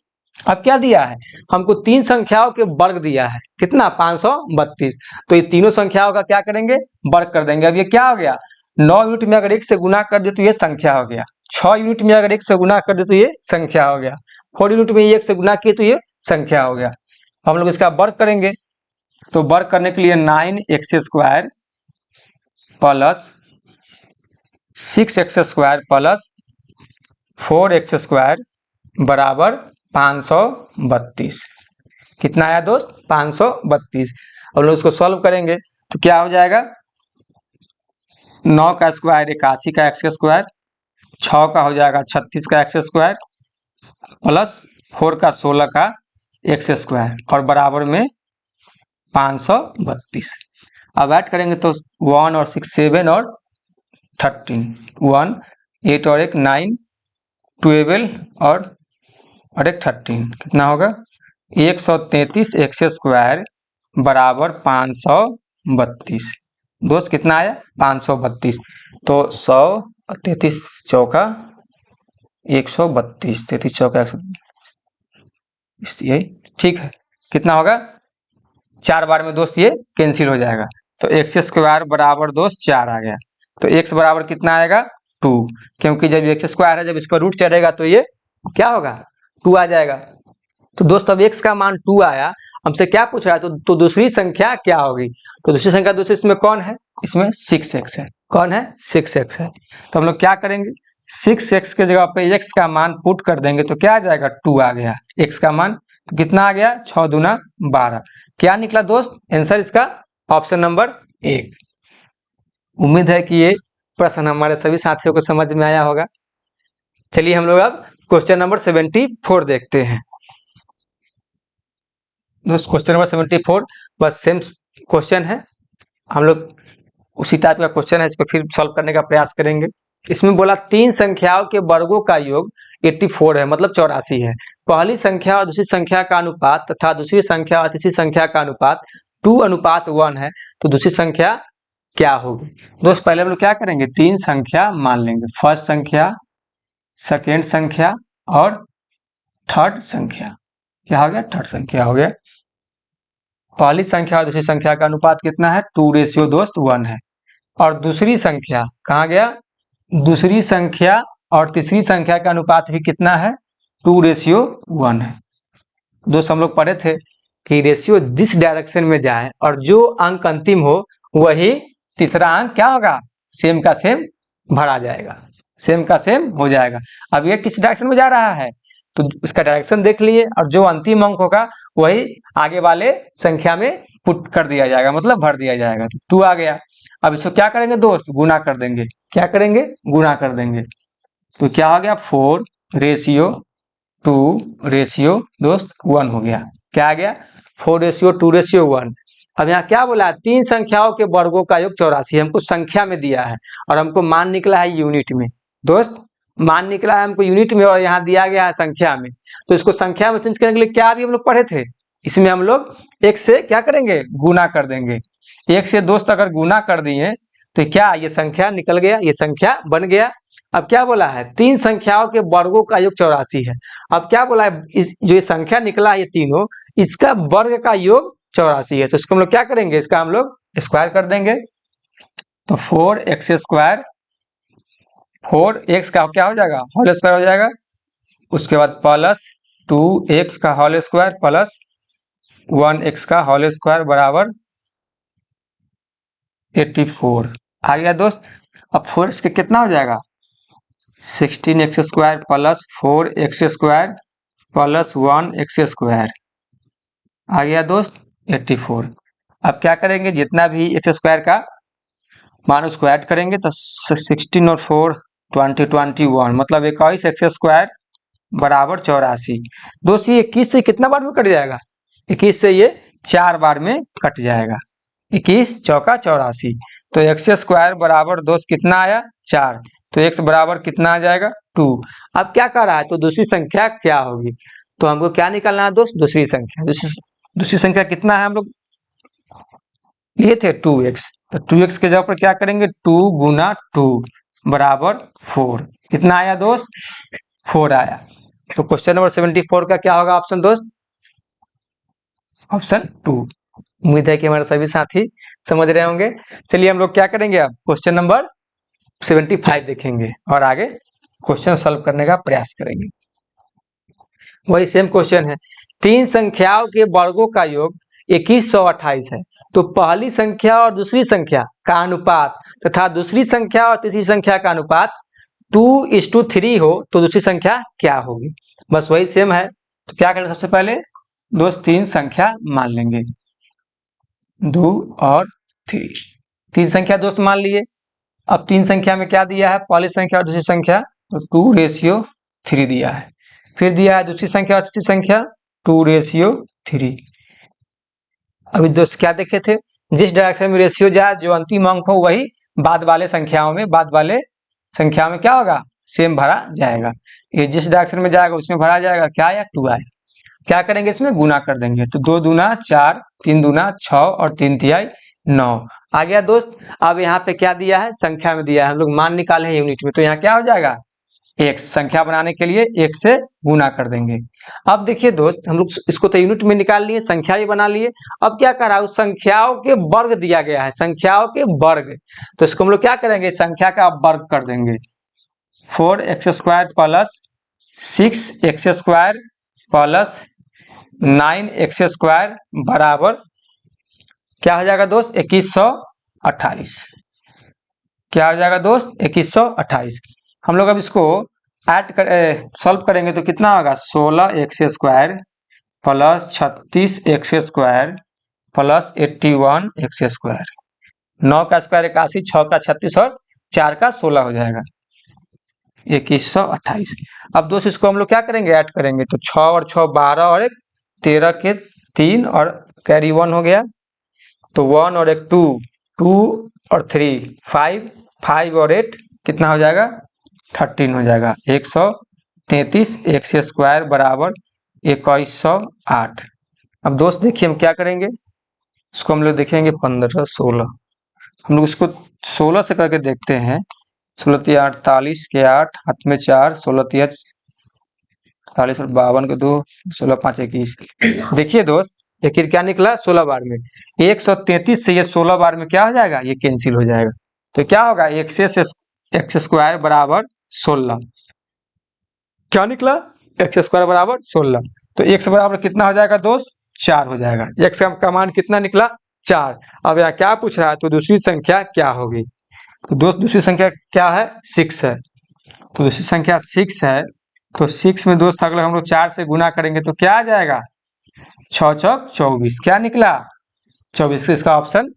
अब क्या दिया है, हमको 3 संख्याओं के वर्ग दिया है, कितना 532। तो ये तीनों संख्याओं का क्या करेंगे, वर्ग कर देंगे। अब ये क्या हो गया, 9 यूनिट में अगर 1 से गुना कर दे तो ये संख्या हो गया, 6 यूनिट में अगर 1 से गुना कर दे तो ये संख्या हो गया, 4 यूनिट में 1 से गुना किए तो ये संख्या हो गया। हम लोग इसका वर्ग करेंगे। तो वर्ग करने के लिए 9x² plus 6x² plus 4x² बराबर 532। कितना आया दोस्त, 532। हम लोग इसको सॉल्व करेंगे तो क्या हो जाएगा, 9 का स्क्वायर 81 का x², 6 का हो जाएगा 36 का x² प्लस 4 का 16 का x² और बराबर में 532। अब ऐड करेंगे तो 1 और 6 7 और 13, 1 8 और 1 9 12 और 1 13, कितना होगा 133 x² बराबर 532। दोस्त कितना आया 532। तो 100 और 33 चौका 132, 33 चौका 132, यही ठीक है। कितना होगा, 4 बार में दोस्त ये कैंसिल हो जाएगा। तो x² बराबर दोस्त 4 आ गया। तो x बराबर कितना आएगा 2, क्योंकि जब x² है, जब इसका रूट चढ़ेगा तो ये क्या होगा 2 आ जाएगा। तो दोस्त अब x का मान 2 आया, हमसे क्या पूछ रहा है, तो दूसरी संख्या क्या होगी? तो दूसरी संख्या दोस्तों इसमें कौन है? इसमें 6x है। कौन है? 6x है। तो हम लोग क्या करेंगे, 6x के जगह पे x का मान पुट कर देंगे तो क्या आ जाएगा, 2 आ गया। x का मान तो कितना आ गया, 6 दूना 12। क्या निकला दोस्त आंसर इसका? Option number 1। उम्मीद है कि ये प्रश्न हमारे सभी साथियों को समझ में आया होगा। चलिए हम लोग अब क्वेश्चन नंबर 74 देखते हैं। दोस्त क्वेश्चन नंबर 74 बस सेम क्वेश्चन है, हम लोग उसी टाइप का क्वेश्चन है, इसको फिर सॉल्व करने का प्रयास करेंगे। इसमें बोला 3 संख्याओं के वर्गों का योग 84 है, मतलब 84 है। पहली संख्या और दूसरी संख्या का अनुपात तथा दूसरी संख्या और तीसरी संख्या का अनुपात 2:1 है, तो दूसरी संख्या क्या होगी? दोस्त पहले हम लोग क्या करेंगे, 3 संख्या मान लेंगे, फर्स्ट संख्या, सेकेंड संख्या और थर्ड संख्या। क्या हो गया, थर्ड संख्या हो गया। पहली संख्या और दूसरी संख्या का अनुपात कितना है, 2 दोस्त 1 है। और दूसरी संख्या कहाँ गया, दूसरी संख्या और तीसरी संख्या का अनुपात भी कितना है, 2:1 है। दोस्त हम लोग पढ़े थे कि रेशियो जिस डायरेक्शन में जाए और जो अंक अंतिम हो वही तीसरा अंक क्या होगा, सेम का सेम भरा जाएगा, सेम का सेम हो जाएगा। अब ये किस डायरेक्शन में जा रहा है, तो इसका डायरेक्शन देख लिए और जो अंतिम अंक होगा वही आगे वाले संख्या में पुट कर दिया जाएगा, मतलब भर दिया जाएगा। तो 2 आ गया। अब इसको क्या करेंगे दोस्त, गुना कर देंगे। क्या करेंगे, गुना कर देंगे। तो क्या हो गया, 4:2 दोस्त 1 हो गया। क्या आ गया, 4:2:1। अब यहाँ क्या बोला है, 3 संख्याओं के वर्गों का योग 84 हमको संख्या में दिया है और हमको मान निकला है यूनिट में। दोस्त मान निकला है हमको यूनिट में और यहाँ दिया गया है संख्या में। तो इसको संख्या में चेंज करने के लिए क्या अभी हम लोग पढ़े थे, इसमें हम लोग 1 से क्या करेंगे, गुना कर देंगे। 1 से दोस्त अगर गुना कर दिए तो क्या ये संख्या निकल गया, ये संख्या बन गया। अब क्या बोला है, 3 संख्याओं के वर्गों का योग 84 है। अब क्या बोला है, इस जो ये संख्या निकला है ये तीनों, इसका वर्ग का योग 84 है। तो इसको हम लोग क्या करेंगे, इसका हम लोग स्क्वायर कर देंगे। तो 4x², 4x का क्या हो जाएगा, होल स्क्वायर हो जाएगा। उसके बाद प्लस 2x का होल स्क्वायर प्लस 1x का होल स्क्वायर बराबर 84 आ गया दोस्त। अब 4x के कितना हो जाएगा, 16x² plus 4x² plus 1x² आ गया दोस्त 84। अब क्या करेंगे, जितना भी x² का मान उसको ऐड करेंगे तो 16 और 4 21, मतलब 21x² बराबर 84। दोस्त ये 21 से कितना बार में कट जाएगा, 21 से ये 4 बार में कट जाएगा। 21 चौका 84, तो x² बराबर दोस्त कितना आया, 4। तो x बराबर कितना आ जाएगा, 2। अब क्या कर रहा है, तो दूसरी संख्या क्या होगी, तो हमको क्या निकालना है दोस्त, दूसरी संख्या। दूसरी संख्या कितना है, हम लोग लिए थे 2x, तो 2x के जगह पर क्या करेंगे, 2 गुना 2 बराबर 4। कितना आया दोस्त, 4 आया। तो क्वेश्चन नंबर 74 का क्या होगा ऑप्शन दोस्त, ऑप्शन 2। उम्मीद है कि हमारे सभी साथी समझ रहे होंगे। चलिए हम लोग क्या करेंगे, अब क्वेश्चन नंबर 75 देखेंगे और आगे क्वेश्चन सॉल्व करने का प्रयास करेंगे। वही सेम क्वेश्चन है, 3 संख्याओं के वर्गों का योग 2128 है। तो पहली संख्या और दूसरी संख्या का अनुपात तथा दूसरी संख्या और तीसरी संख्या का अनुपात 2:3 हो तो दूसरी संख्या क्या होगी। बस वही सेम है। तो क्या करें, सबसे पहले दोस्त 3 संख्या मान लेंगे, 2 और 3। 3 संख्या दोस्त मान लिए। अब 3 संख्या में क्या दिया है, पहली संख्या और दूसरी संख्या, तो 2:3 दिया है। फिर दिया है दूसरी संख्या और तीसरी संख्या 2:3। अभी दोस्त क्या देखे थे, जिस डायरेक्शन में रेशियो जाए जो अंतिम अंक हो वही बाद वाले संख्याओं में क्या होगा, सेम भरा जाएगा। ये जिस डायरेक्शन में जाएगा उसमें भरा जाएगा। क्या आया, 2 आया। क्या करेंगे, इसमें गुना कर देंगे। तो 2 दूना 4, 3 दूना 6 और 3 तिहाई 9 आ गया दोस्त। अब यहाँ पे क्या दिया है, संख्या में दिया है, हम लोग मान निकाले हैं यूनिट में, तो यहाँ क्या हो जाएगा, x। संख्या बनाने के लिए 1 से गुना कर देंगे। अब देखिए दोस्त, हम लोग इसको तो यूनिट में निकाल लिए, संख्या भी बना लिए। अब क्या कर रहा है, संख्याओं के वर्ग दिया गया है, संख्याओं के वर्ग। तो इसको हम लोग क्या करेंगे, संख्या का वर्ग कर देंगे। 4x² plus 6x² plus 9x² बराबर क्या हो जाएगा दोस्त 2128। क्या हो जाएगा दोस्त 2128। हम लोग अब इसको सॉल्व करेंगे तो कितना होगा 16x² plus 36x² plus 81x²। 9 का स्क्वायर 81, 6 का 36 और 4 का 16 हो जाएगा 2128। अब दोस्त इसको हम लोग क्या करेंगे ऐड करेंगे तो 6 और 6 12 और 1 13 के 3 और कैरी 1 हो गया तो 1 और 1 2 2 और 3 5 5 और 8 कितना हो जाएगा 13 हो जाएगा 133 x² बराबर 2108। अब दोस्त देखिए हम क्या करेंगे इसको हम लोग देखेंगे 15 16 हम लोग इसको 16 से करके देखते हैं 16 तिया 48 के 8 हाथ में 4 16 तिया 48 और 52 के 2 16 5 21। देखिए दोस्त आखिर क्या निकला 16 बार में 133 से ये 16 बार में क्या हो जाएगा ये कैंसिल हो जाएगा तो क्या होगा x² बराबर 16। क्या निकला x² बराबर 16 तो x बराबर कितना हो जाएगा दोस्त 4 हो जाएगा। x का मान कितना निकला 4। अब यहाँ क्या पूछ रहा है तो दूसरी संख्या क्या होगी तो दोस्त दूसरी संख्या क्या है 6 है तो दूसरी संख्या 6 है तो 6 में दोस्त अगर हम लोग 4 से गुना करेंगे तो क्या आ जाएगा 6 चौक 24। क्या निकला 24। इसका ऑप्शन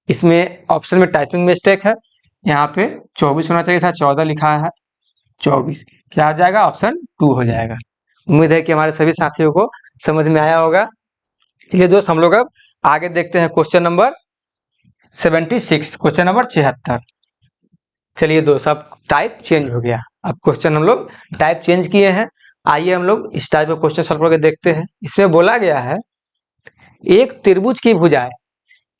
इसमें ऑप्शन में टाइपिंग मिस्टेक है यहाँ पे 24 होना चाहिए था 14 लिखा है 24। क्या आ जाएगा ऑप्शन 2 हो जाएगा। उम्मीद है कि हमारे सभी साथियों को समझ में आया होगा। चलिए दोस्त हम लोग अब आगे देखते हैं क्वेश्चन नंबर 76 क्वेश्चन नंबर 76। चलिए दोस्त अब टाइप चेंज हो गया अब क्वेश्चन हम लोग टाइप चेंज किए हैं। आइए हम लोग इस टाइप का क्वेश्चन सॉल्व करके देखते हैं। इसमें बोला गया है एक त्रिभुज की भुजाएं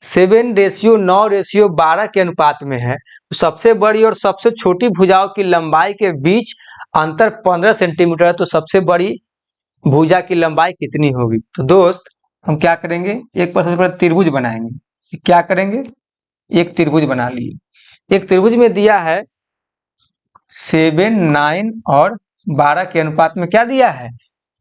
7:9:12 के अनुपात में है तो सबसे बड़ी और सबसे छोटी भुजाओं की लंबाई के बीच अंतर 15 सेंटीमीटर है तो सबसे बड़ी भुजा की लंबाई कितनी होगी। तो दोस्त हम क्या करेंगे एक सबसे पहले त्रिभुज बनाएंगे। क्या करेंगे एक त्रिभुज बना लिए। एक त्रिभुज में दिया है 7 9 और 12 के अनुपात में क्या दिया है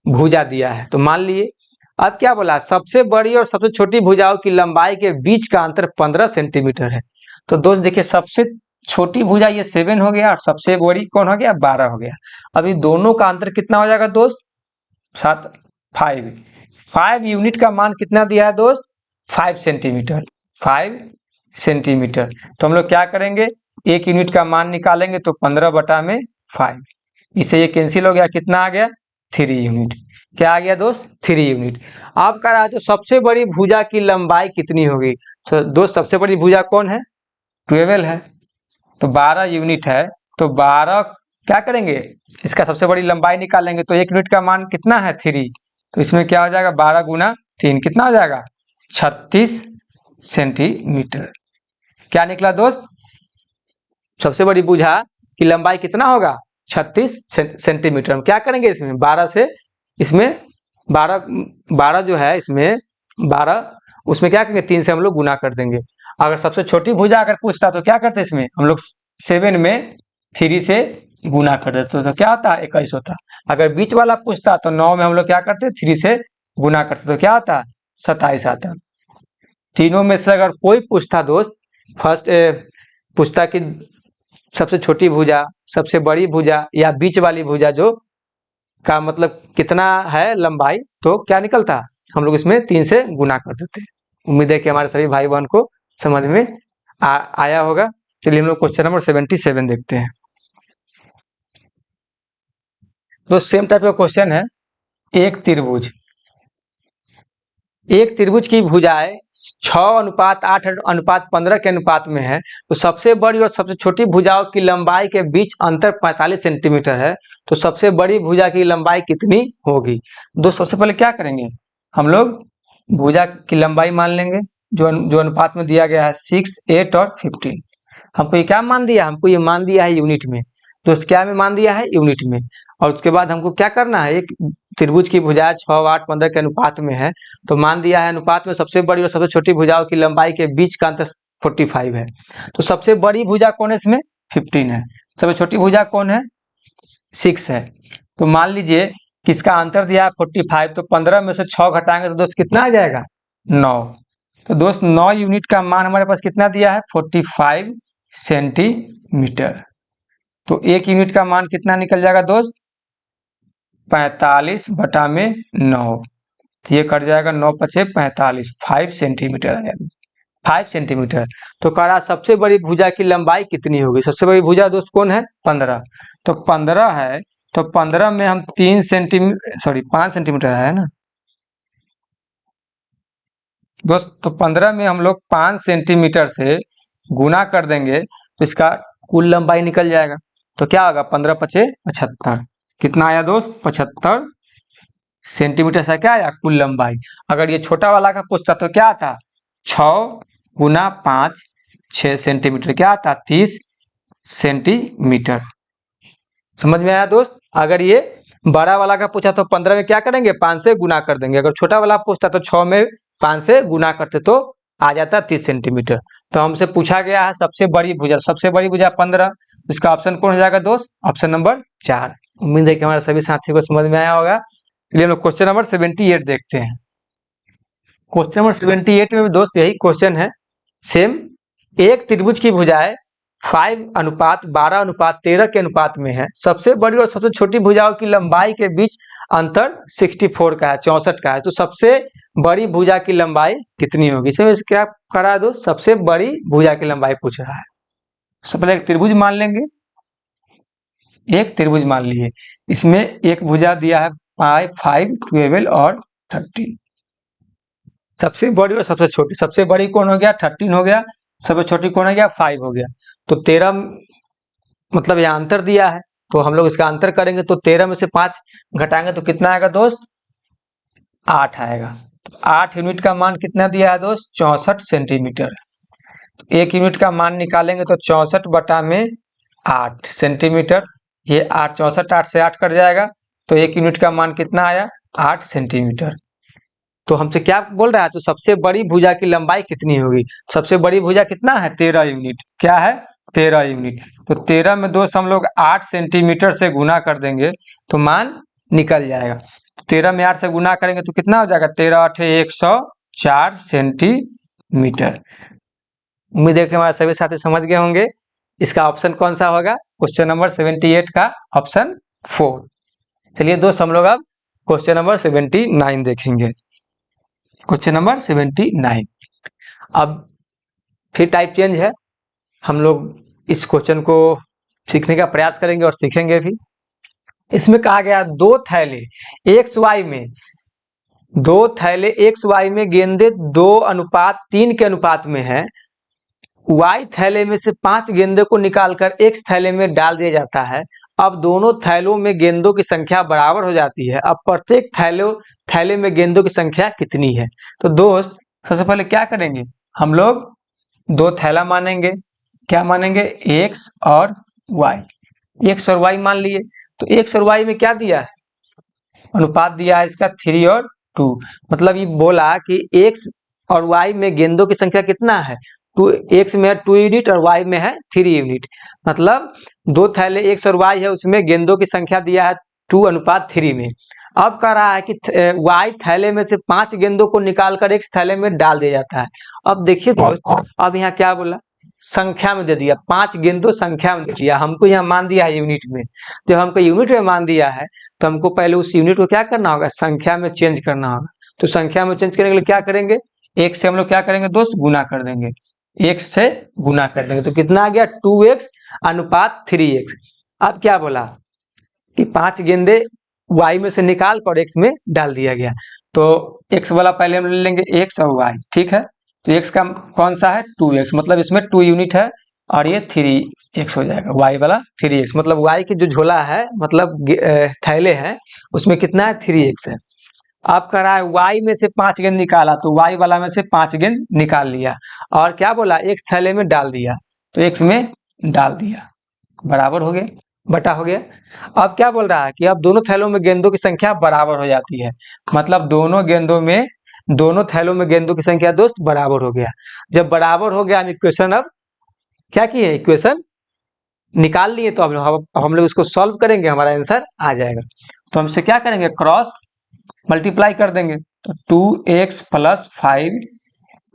भुजा दिया है। तो मान लिए अब क्या बोला सबसे बड़ी और सबसे छोटी भुजाओं की लंबाई के बीच का अंतर 15 सेंटीमीटर है। तो दोस्त देखिए सबसे छोटी भुजा ये 7 हो गया और सबसे बड़ी कौन हो गया 12 हो गया। अभी दोनों का अंतर कितना हो जाएगा दोस्त 5 यूनिट का मान कितना दिया है दोस्त 5 सेंटीमीटर 5 सेंटीमीटर। तो हम लोग क्या करेंगे एक यूनिट का मान निकालेंगे तो 15/5 इसे ये कैंसिल हो गया कितना आ गया 3 यूनिट। क्या आ गया दोस्त 3 यूनिट। आप कह रहा है तो सबसे बड़ी भुजा की लंबाई कितनी होगी। तो दोस्त सबसे बड़ी भुजा कौन है 12 है तो 12 यूनिट है तो 12 क्या करेंगे इसका सबसे बड़ी लंबाई निकालेंगे तो 1 यूनिट का मान कितना है 3 तो इसमें क्या हो जाएगा 12 गुना 3 कितना हो जाएगा 36 सेंटीमीटर। क्या निकला दोस्त सबसे बड़ी भुजा की लंबाई कितना होगा 36 सेंटीमीटर। हम क्या करेंगे इसमें 12 से इसमें 12 जो है इसमें 12 उसमें क्या करेंगे 3 से हम लोग गुना कर देंगे। अगर सबसे छोटी भुजा अगर पूछता तो क्या करते इसमें हम लोग 7 में 3 से गुना कर देते तो क्या होता 21 होता। अगर बीच वाला पूछता तो 9 में हम लोग क्या करते 3 से गुना करते तो क्या होता 27 आता। तीनों में से अगर कोई पूछता दोस्त फर्स्ट पूछता कि सबसे छोटी भुजा सबसे बड़ी भुजा या बीच वाली भुजा जो का मतलब कितना है लंबाई तो क्या निकलता हम लोग इसमें 3 से गुना कर देते। उम्मीद है कि हमारे सभी भाई बहन को समझ में आया होगा। चलिए हम लोग क्वेश्चन नंबर 77 देखते हैं। तो सेम टाइप का क्वेश्चन है एक त्रिभुज की भुजाएं 6:8:15 के अनुपात में है तो सबसे बड़ी और सबसे छोटी भुजाओं की लंबाई के बीच अंतर 45 सेंटीमीटर है तो सबसे बड़ी भुजा की लंबाई कितनी होगी। दोस्त सबसे पहले क्या करेंगे हम लोग भुजा की लंबाई मान लेंगे जो अनुपात में दिया गया है 6 8 और 15। हमको ये क्या मान दिया हमको ये मान दिया है यूनिट में। दोस्त क्या में मान दिया है यूनिट में। और उसके बाद हमको क्या करना है एक त्रिभुज की भुजाएं 6 8 15 के अनुपात में है तो मान दिया है अनुपात में सबसे बड़ी और सबसे छोटी भुजाओं की लंबाई के बीच का अंतर 45 है। तो सबसे बड़ी भुजा कौन है इसमें 15 है सबसे छोटी भुजा कौन है 6 है। तो मान लीजिए किसका आंसर दिया है 45, तो 15 में से 6 घटाएंगे तो दोस्त कितना आ जाएगा 9। तो दोस्त 9 यूनिट का मान हमारे पास कितना दिया है 45 सेंटीमीटर। तो 1 यूनिट का मान कितना निकल जाएगा दोस्त 45 बटा में 9, तो ये कट जाएगा 9 पचे 45, 5 सेंटीमीटर आया 5 सेंटीमीटर। तो कह रहा सबसे बड़ी भुजा की लंबाई कितनी होगी। सबसे बड़ी भुजा दोस्त कौन है 15, तो 15 है, तो 15 में हम 3 सेंटीमीटर सॉरी 5 सेंटीमीटर है ना दोस्त, तो 15 में हम लोग 5 सेंटीमीटर से गुना कर देंगे तो इसका कुल लंबाई निकल जाएगा। तो क्या होगा 15 पचे 75, कितना आया दोस्त 75 सेंटीमीटर से क्या आया कुल लंबाई। अगर ये छोटा वाला का पूछता तो क्या आता 6 गुना 5 6 सेंटीमीटर, क्या आता 30 सेंटीमीटर। समझ में आया दोस्त। अगर ये बड़ा वाला का पूछा तो 15 में क्या करेंगे 5 से गुना कर देंगे। अगर छोटा वाला पूछता तो 6 में 5 से गुना करते तो आ जाता 30 सेंटीमीटर। तो हमसे पूछा गया है सबसे बड़ी भुजा, सबसे बड़ी भुजा 15, इसका ऑप्शन कौन हो जाएगा दोस्त ऑप्शन नंबर 4। उम्मीद है कि हमारे सभी साथियों को समझ में आया होगा। चलिए हम लोग क्वेश्चन नंबर 78 देखते हैं। क्वेश्चन नंबर 78 में भी दोस्त यही क्वेश्चन है सेम। एक त्रिभुज की भुजाएं 5:12:13 के अनुपात में है। सबसे बड़ी और सबसे छोटी भुजाओं की लंबाई के बीच अंतर 64 का है, 64 का है। तो सबसे बड़ी भुजा की लंबाई कितनी होगी। इसमें क्या करा दो सबसे बड़ी भुजा की लंबाई पूछ रहा है। सबसे पहले एक त्रिभुज मान लेंगे, एक त्रिभुज मान लिए, इसमें एक भुजा दिया है 5, 12 और 13। सबसे बड़ी और सबसे छोटी, सबसे बड़ी कौन हो गया 13 हो गया, सबसे छोटी कौन हो गया 5 हो गया। तो 13 मतलब यह अंतर दिया है, तो हम लोग इसका अंतर करेंगे तो 13 में से 5 घटाएंगे तो कितना आएगा दोस्त 8 आएगा। तो 8 यूनिट का मान कितना दिया है दोस्त 64 सेंटीमीटर। 1 यूनिट का मान निकालेंगे तो 64 बटा में 8 सेंटीमीटर। ये 8 64 8 से 8 कट जाएगा, तो 1 यूनिट का मान कितना आया 8 सेंटीमीटर। तो हमसे क्या बोल रहा है तो सबसे बड़ी भुजा की लंबाई कितनी होगी। सबसे बड़ी भुजा कितना है 13 यूनिट, क्या है 13 यूनिट। तो 13 में दोस्त हम लोग 8 सेंटीमीटर से गुना कर देंगे तो मान निकल जाएगा। 13 में 8 से गुना करेंगे तो कितना हो जाएगा 13 8 104 सेंटीमीटर। उम्मीद है कि हमारे सभी साथी समझ गए होंगे। इसका ऑप्शन कौन सा होगा क्वेश्चन नंबर 78 का ऑप्शन 4। चलिए दोस्त हम लोग अब क्वेश्चन नंबर 79 देखेंगे। Question number 79। अब फिर टाइप चेंज है, हम लोग इस क्वेश्चन को सीखने का प्रयास करेंगे और सीखेंगे भी। इसमें कहा गया दो थैले एक्स वाई में गेंदे 2:3 के अनुपात में है। वाई थैले में से 5 गेंदों को निकालकर एक्स थैले में डाल दिया जाता है। अब दोनों थैलों में गेंदों की संख्या बराबर हो जाती है। अब प्रत्येक थैले में गेंदों की संख्या कितनी है। तो दोस्त सबसे पहले क्या करेंगे हम लोग दो थैला मानेंगे, क्या मानेंगे एक्स और वाई। एक्स और वाई मान लिए, तो एक्स और वाई में क्या दिया है अनुपात दिया है इसका 3 और 2। मतलब ये बोला कि एक्स और वाई में गेंदों की संख्या कितना है 2, एक्स में है 2 यूनिट और वाई में है 3 यूनिट। मतलब दो थैले एक्स और वाई है, उसमें गेंदों की संख्या दिया है 2:3 में। अब कह रहा है कि वाई थैले में से 5 गेंदों को निकालकर एक्स थैले में डाल दिया जाता है। अब देखिए दोस्त, अब यहाँ क्या बोला संख्या में दे दिया, 5 गेंदों संख्या में दे दिया, हमको यहाँ मान दिया है यूनिट में। जब हमको यूनिट में मान दिया है तो हमको पहले उस यूनिट को क्या करना होगा संख्या में चेंज करना होगा। तो संख्या में चेंज करने के लिए क्या करेंगे एक से हम लोग क्या करेंगे दोस्त गुना कर देंगे, एक से गुना कर देंगे तो कितना आ गया 2x/3x। अब क्या बोला कि 5 गेंदे y में से निकाल कर x में डाल दिया गया। तो x वाला पहले हम ले लेंगे x और y, ठीक है। तो x का कौन सा है 2x, मतलब इसमें 2 यूनिट है और ये 3x हो जाएगा, y वाला 3x। मतलब y की जो झोला है मतलब थैले हैं उसमें कितना है 3x है। अब कह रहा है y में से 5 गेंद निकाला, तो y वाला में से 5 गेंद निकाल लिया और क्या बोला एक थैले में डाल दिया, तो x में डाल दिया, बराबर हो गया बटा हो गया। अब क्या बोल रहा है कि अब दोनों थैलों में गेंदों की संख्या बराबर हो जाती है। मतलब दोनों थैलों में गेंदों की संख्या दोस्त बराबर हो गया। जब बराबर हो गया हम इक्वेशन अब क्या किए इक्वेशन निकाल लिए, तो अब हम लोग उसको सॉल्व करेंगे, हमारा आंसर आ जाएगा। तो हमसे क्या करेंगे, क्रॉस मल्टीप्लाई कर देंगे। तो 2x प्लस 5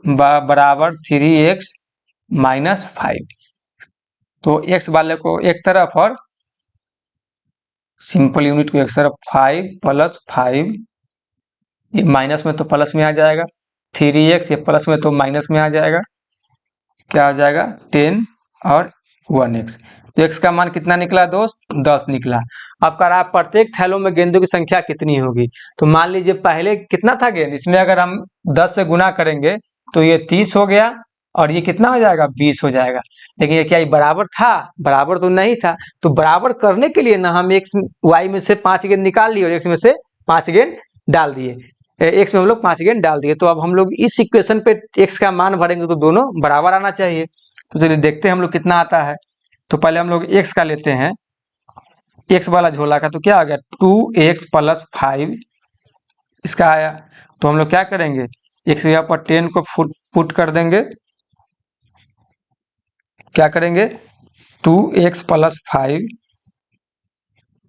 बराबर 3x माइनस 5। तो x वाले को एक तरफ और सिंपल यूनिट को एक तरफ, 5 प्लस 5, ये माइनस में तो प्लस में आ जाएगा, 3x ये प्लस में तो माइनस में आ जाएगा, क्या हो जाएगा 10 और 1x। तो x का मान कितना निकला दोस्त, 10 निकला। अब कह रहा है प्रत्येक थैलों में गेंदों की संख्या कितनी होगी। तो मान लीजिए पहले कितना था गेंद, इसमें अगर हम 10 से गुना करेंगे तो ये 30 हो गया और ये कितना हो जाएगा, 20 हो जाएगा। लेकिन ये क्या ये बराबर था, बराबर तो नहीं था। तो बराबर करने के लिए ना हम एक्स वाई में से 5 गेंद निकाल लिए और एक्स में से 5 गेंद डाल दिए, एक्स में हम लोग 5 गेंद डाल दिए। तो अब हम लोग इस इक्वेशन पे एक्स का मान भरेंगे तो दोनों बराबर आना चाहिए। तो चलिए देखते हैं हम लोग कितना आता है। तो पहले हम लोग एक्स का लेते हैं, एक्स वाला झोला का। तो क्या आ गया, 2x प्लस 5 इसका आया। तो हम लोग क्या करेंगे, एक्स के यहाँ पर 10 को पुट कर देंगे, क्या करेंगे 2x प्लस 5,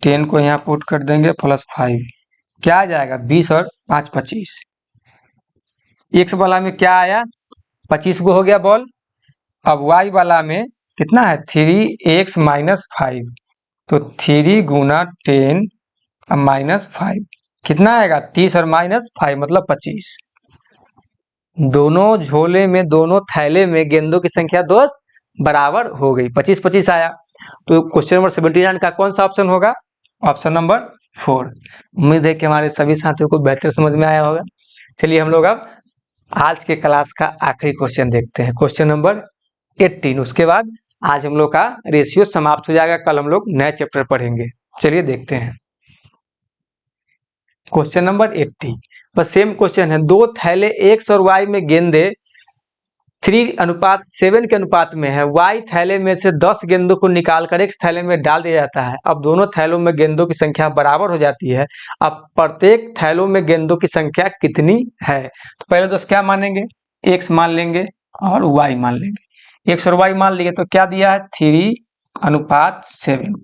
10 को यहाँ पुट कर देंगे प्लस 5, क्या आ जाएगा 20 और 5 25। एक्स वाला में क्या आया, 25 को हो गया बॉल। अब वाई वाला में कितना है, 3x माइनस 5। तो 3 गुना 10 माइनस 5 कितना आएगा, 30 और माइनस 5 मतलब 25। दोनों झोले में, दोनों थैले में गेंदों की संख्या दोस्त बराबर हो गई, 25 25 आया। तो क्वेश्चन नंबर 79 का कौन सा ऑप्शन होगा, ऑप्शन नंबर 4। उम्मीद है कि हमारे सभी साथियों को बेहतर समझ में आया होगा। चलिए हम लोग अब आज के क्लास का आखिरी क्वेश्चन देखते हैं, क्वेश्चन नंबर 18। उसके बाद आज हम लोग का रेशियो समाप्त हो जाएगा, कल हम लोग नए चैप्टर पढ़ेंगे। चलिए देखते हैं क्वेश्चन नंबर 80। बस सेम क्वेश्चन है, दो थैले एक्स और वाई में गेंदे 3:7 के अनुपात में है। वाई थैले में से 10 गेंदों को निकालकर एक्स थैले में डाल दिया जाता है। अब दोनों थैलों में गेंदों की संख्या बराबर हो जाती है। अब प्रत्येक थैलों में गेंदों की संख्या कितनी है। तो पहले दोस्त क्या मानेंगे, एक्स मान लेंगे और वाई मान लेंगे। एक्स और वाई मान लेंगे तो क्या दिया है, 3:7।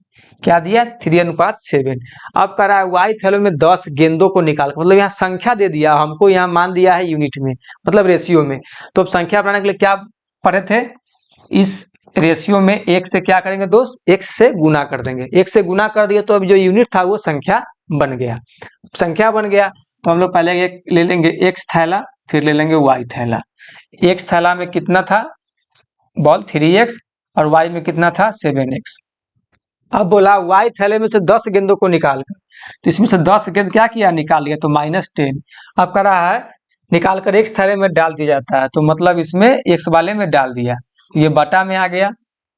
क्या दिया, 3:7। अब कह रहा है वाई थैलों में 10 गेंदों को निकाल, मतलब यहाँ संख्या दे दिया, हमको यहाँ मान दिया है यूनिट में, मतलब रेशियो में। तो अब संख्या बनाने के लिए क्या पढ़े थे, इस रेशियो में एक से क्या करेंगे दोस्त, एक से गुना कर देंगे। एक से गुना कर दिए तो अब जो यूनिट था वो संख्या बन गया। संख्या बन गया तो हम लोग पहले एक ले लेंगे एक्स थैला, फिर ले लेंगे वाई थैला। एक्स थैला में कितना था बॉल, 3x, और वाई में कितना था 7x। अब बोला वाई थैले में से 10 गेंदों को निकाल कर, तो इसमें से 10 गेंद क्या किया, निकाल लिया, तो -10। अब कह रहा है निकाल कर एक्स थैले में डाल दिया जाता है, तो मतलब इसमें एक्स वाले में डाल दिया, तो ये बटा में आ गया।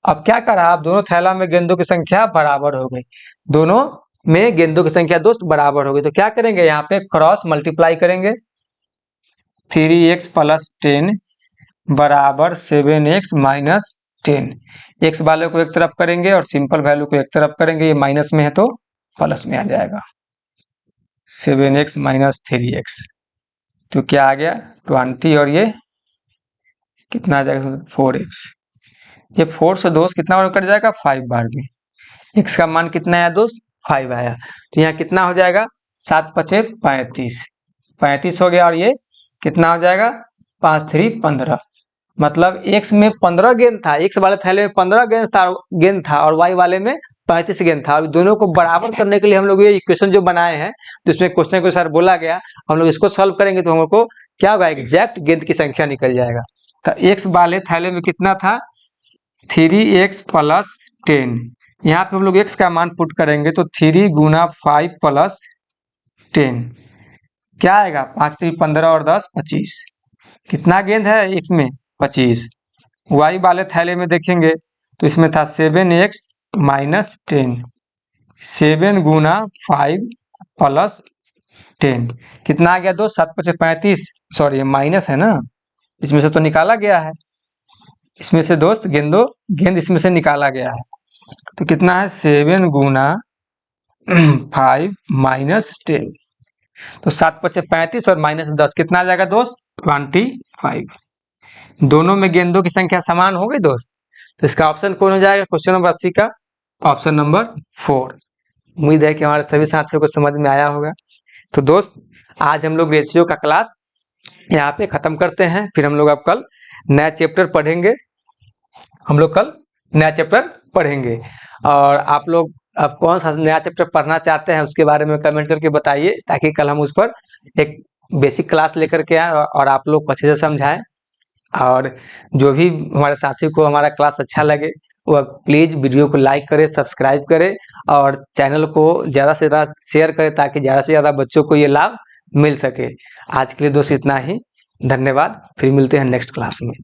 अब क्या कर रहा है, अब दोनों थैला में गेंदों की संख्या बराबर हो गई, दोनों में गेंदों की संख्या दोस्त बराबर हो गई। तो क्या करेंगे, यहाँ पे क्रॉस मल्टीप्लाई करेंगे, 3x प्लस 10 बराबर 7x माइनस 10। एक्स वाले को एक तरफ करेंगे और सिंपल वैल्यू को एक तरफ करेंगे, ये माइनस में है तो प्लस में आ जाएगा, 7x माइनस 3x। तो क्या आ गया 20 और ये कितना आ जाएगा 4x। ये 4 से दोस्त कितना बार कट जाएगा, 5 बार में। x का मान कितना आया दोस्त, 5 आया। तो यहाँ कितना हो जाएगा, 7 5 35, 35 हो गया। और ये कितना हो जाएगा, 5 3 15। मतलब x में 15 गेंद था, x वाले थैले में 15 गेंद था और y वाले में 35 गेंद था। अब दोनों को बराबर करने के लिए हम लोग ये इक्वेशन जो बनाए हैं, जिसमें क्वेश्चन के अनुसार बोला गया, हम लोग इसको सॉल्व करेंगे तो हम लोग को क्या होगा, एग्जैक्ट गेंद की संख्या निकल जाएगा। तो x वाले थैले में कितना था, 3x प्लस 10। यहाँ पे हम लोग x का मान पुट करेंगे तो 3 गुना 5 प्लस 10 क्या आएगा, 5 3 15 और 10 25। कितना गेंद है x में, 25। y वाले थैले में देखेंगे तो इसमें था 7x माइनस 10, 7 गुना 5 प्लस 10 कितना आ गया दोस्त, 7 5 35। सॉरी माइनस है ना, इसमें से तो निकाला गया है, इसमें से दोस्त गेंद इसमें से निकाला गया है। तो कितना है, 7 गुना 5 माइनस 10। तो 7 5 35 और माइनस 10 कितना आ जाएगा दोस्त, 25। दोनों में गेंदों की संख्या समान हो गई दोस्त। तो इसका ऑप्शन कौन हो जाएगा, क्वेश्चन नंबर 80 का ऑप्शन नंबर 4। उम्मीद है कि हमारे सभी साथियों को समझ में आया होगा। तो दोस्त, आज हम लोग रेशियो का क्लास यहाँ पे ख़त्म करते हैं, फिर हम लोग अब कल नया चैप्टर पढ़ेंगे। और आप लोग अब कौन सा नया चैप्टर पढ़ना चाहते हैं उसके बारे में कमेंट करके बताइए, ताकि कल हम उस पर एक बेसिक क्लास लेकर के आए और आप लोग को अच्छे से समझाएं। और जो भी हमारे साथी को हमारा क्लास अच्छा लगे वह प्लीज़ वीडियो को लाइक करे, सब्सक्राइब करे और चैनल को ज़्यादा से ज़्यादा शेयर करें, ताकि ज़्यादा से ज़्यादा बच्चों को ये लाभ मिल सके। आज के लिए दोस्त इतना ही, धन्यवाद। फिर मिलते हैं नेक्स्ट क्लास में।